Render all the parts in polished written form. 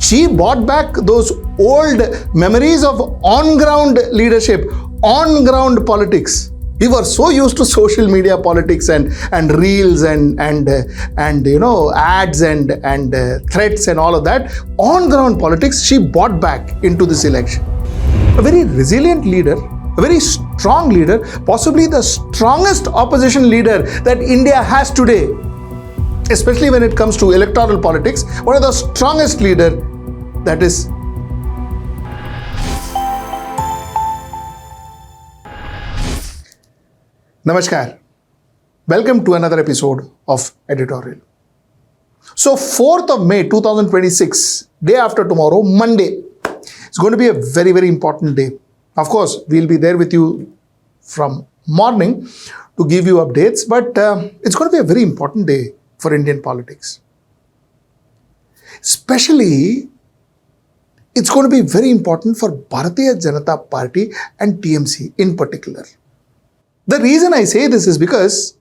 She brought back those old memories of on-ground leadership, on-ground politics. We were so used to social media politics and reels and ads and threats and all of that. On-ground politics, she brought back into this election. A very resilient leader, a very strong leader, possibly the strongest opposition leader that India has today, especially when it comes to electoral politics, one of the strongest leader, that is Namaskar. Welcome to another episode of Editorial. So 4th of May 2026, day after tomorrow, Monday, it's going to be a very, very important day. Of course, we'll be there with you from morning to give you updates, but it's going to be a very important day for Indian politics. Especially, it's going to be very important for Bharatiya Janata Party and TMC in particular. The reason I say this is because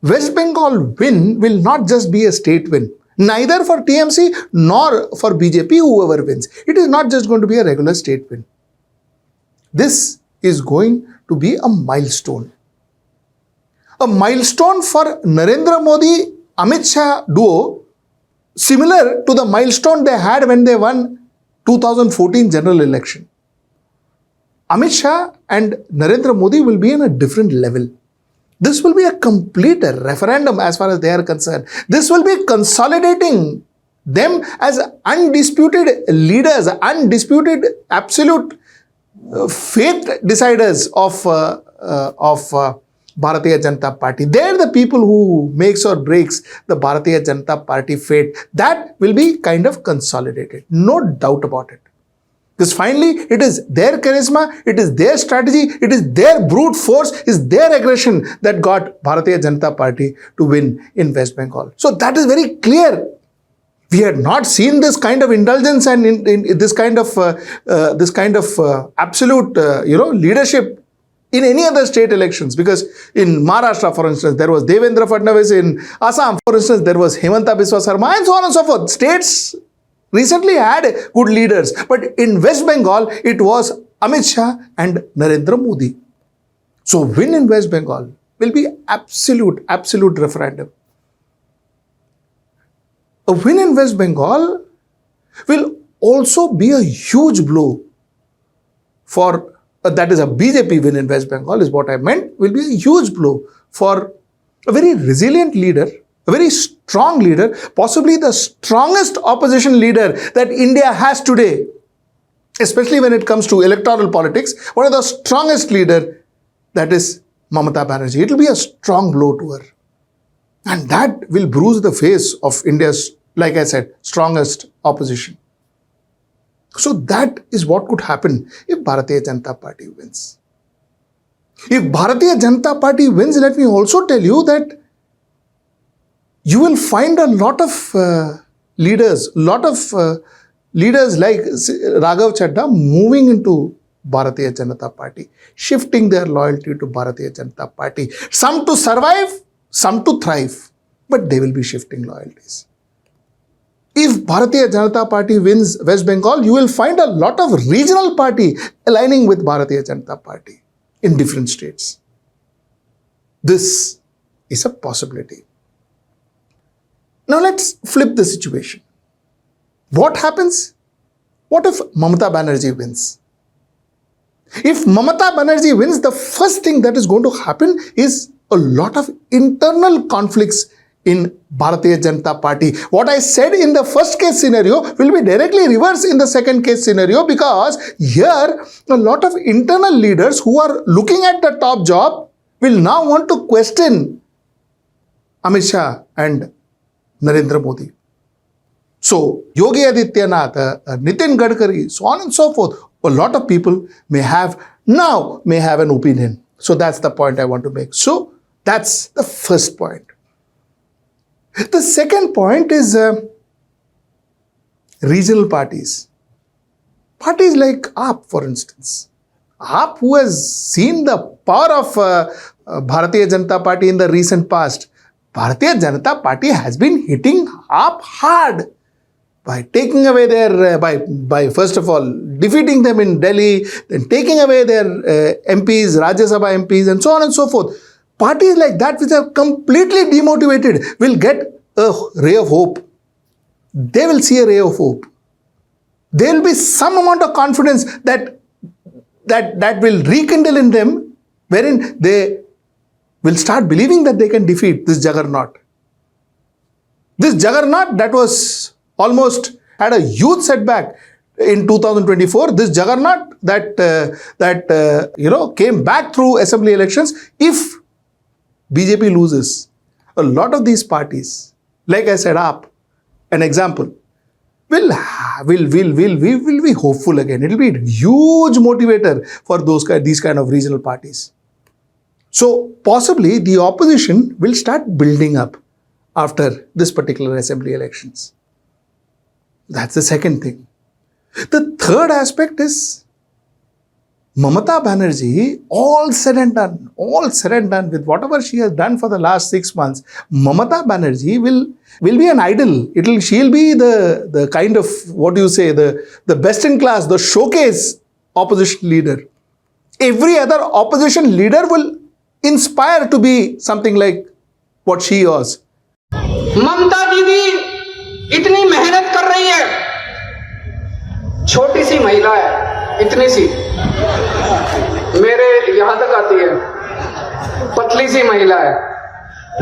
West Bengal win will not just be a state win, neither for TMC nor for BJP, whoever wins. It is not just going to be a regular state win. This is going to be a milestone. A milestone for Narendra Modi, Amit Shah duo, similar to the milestone they had when they won 2014 general election. Amit Shah and Narendra Modi will be in a different level. This will be a complete referendum as far as they are concerned. This will be consolidating them as undisputed leaders, undisputed absolute fate deciders of Bharatiya Janata Party. They're the people who makes or breaks the Bharatiya Janata Party fate. That will be kind of consolidated. No doubt about it. Because finally, it is their charisma, it is their strategy, it is their brute force, it is their aggression that got Bharatiya Janata Party to win in West Bengal. So that is very clear. We had not seen this kind of indulgence and in this kind of absolute leadership in any other state elections. Because in Maharashtra, for instance, there was Devendra Fadnavis. In Assam, for instance, there was Himanta Biswa Sarma, and so on and so forth. States recently had good leaders, but in West Bengal, it was Amit Shah and Narendra Modi. So win in West Bengal will be absolute referendum. A win in West Bengal will also be a huge blow for, that is a BJP win in West Bengal is what I meant, will be a huge blow for a very resilient leader, a very strong leader, possibly the strongest opposition leader that India has today, especially when it comes to electoral politics, one of the strongest leader, that is Mamata Banerjee. It will be a strong blow to her. And that will bruise the face of India's, like I said, strongest opposition. So that is what could happen if Bharatiya Janata Party wins. If Bharatiya Janata Party wins, let me also tell you that you will find a lot of leaders like Raghav Chadha moving into Bharatiya Janata Party, shifting their loyalty to Bharatiya Janata Party. Some to survive, some to thrive, but they will be shifting loyalties. If Bharatiya Janata Party wins West Bengal, you will find a lot of regional party aligning with Bharatiya Janata Party in different states. This is a possibility. Now let's flip the situation. What happens? What if Mamata Banerjee wins? If Mamata Banerjee wins, the first thing that is going to happen is a lot of internal conflicts in Bharatiya Janata Party. What I said in the first case scenario will be directly reversed in the second case scenario, because here a lot of internal leaders who are looking at the top job will now want to question Amit Shah and Narendra Modi. So, Yogi Adityanath, Nitin Gadkari, so on and so forth, a lot of people may have an opinion. So, that's the point I want to make. So, that's the first point. The second point is regional parties. Parties like AAP, for instance. AAP, who has seen the power of Bharatiya Janata Party in the recent past. Bharatiya Janata Party has been hitting AAP hard. by taking away their, by first of all, defeating them in Delhi, then taking away their MPs, Rajya Sabha MPs, and so on and so forth. Parties like that, which are completely demotivated, will get a ray of hope. They will see a ray of hope. There will be some amount of confidence that will rekindle in them, wherein they will start believing that they can defeat this juggernaut. This juggernaut that was almost had a huge setback in 2024. This juggernaut that came back through assembly elections. If BJP loses, a lot of these parties, like I said, an example, will be hopeful again. It will be a huge motivator for these kind of regional parties. So possibly the opposition will start building up after this particular assembly elections. That's the second thing. The third aspect is Mamata Banerjee, all said and done with whatever she has done for the last 6 months, Mamata Banerjee will be an idol. She'll be the kind of, what do you say, the best in class, the showcase opposition leader. Every other opposition leader will inspire to be something like what she was. ममता दीदी इतनी मेहनत कर रही है, छोटी सी महिला है, इतनी सी मेरे यहां तक आती है, पतली सी महिला है,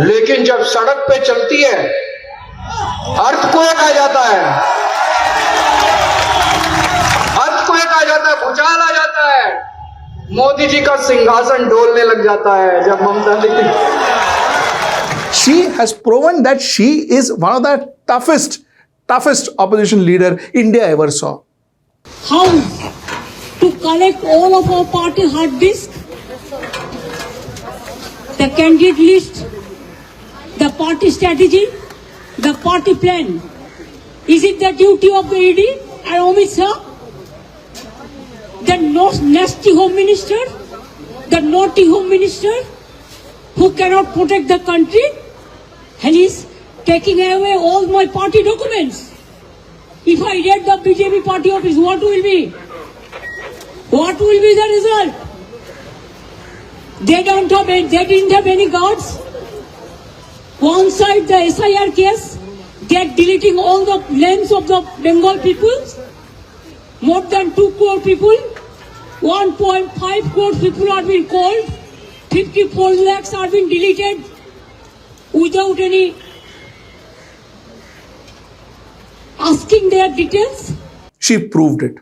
लेकिन जब सड़क पे चलती है अर्थक्वेक आ जाता है, भूचाल आ जाता है, मोदी जी का सिंहासन डोलने लग जाता है जब ममता दीदी. She has proven that she is one of the toughest opposition leader India ever saw. How to collect all of our party hard disk, the candidate list, the party strategy, the party plan. Is it the duty of the ED and Amit Shah, the nasty home minister, the naughty home minister who cannot protect the country, and is taking away all my party documents? If I get the BJP party office, what will be? What will be the result? They didn't have any guards. One side the SIR case, they are deleting all the names of the Bengal people. More than 2 crore people, 1.5 crore people are being called, 54 lakhs are being deleted without any asking their details. She proved it.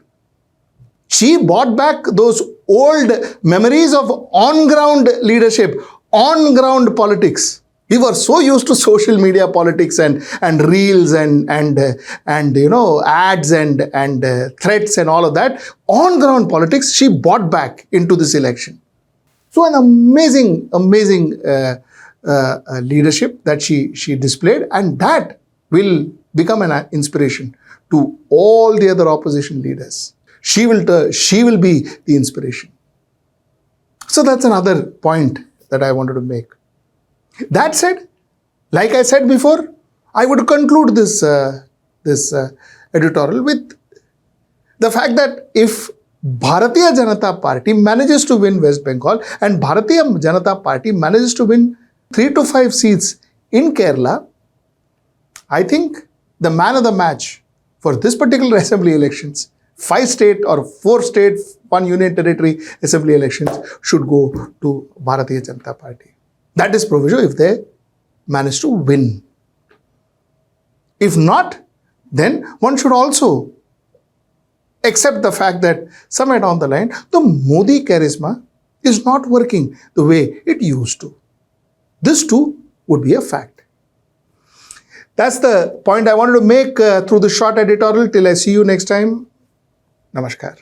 She brought back those old memories of on-ground leadership, on-ground politics. We were so used to social media politics and reels and ads and threats and all of that. On-ground politics, she brought back into this election. So an amazing leadership that she displayed, and that will become an inspiration to all the other opposition leaders. She will be the inspiration. So that's another point that I wanted to make. That said, like I said before, I would conclude this editorial with the fact that if Bharatiya Janata Party manages to win West Bengal and Bharatiya Janata Party manages to win 3 to 5 seats in Kerala, I think the man of the match for this particular assembly elections, 5 state or 4 state, 1 union territory assembly elections, should go to Bharatiya Janata Party. That is proviso if they manage to win. If not, then one should also accept the fact that somewhere down the line, the Modi charisma is not working the way it used to. This too would be a fact. That's the point I wanted to make through the short editorial. Till I see you next time. Namaskar.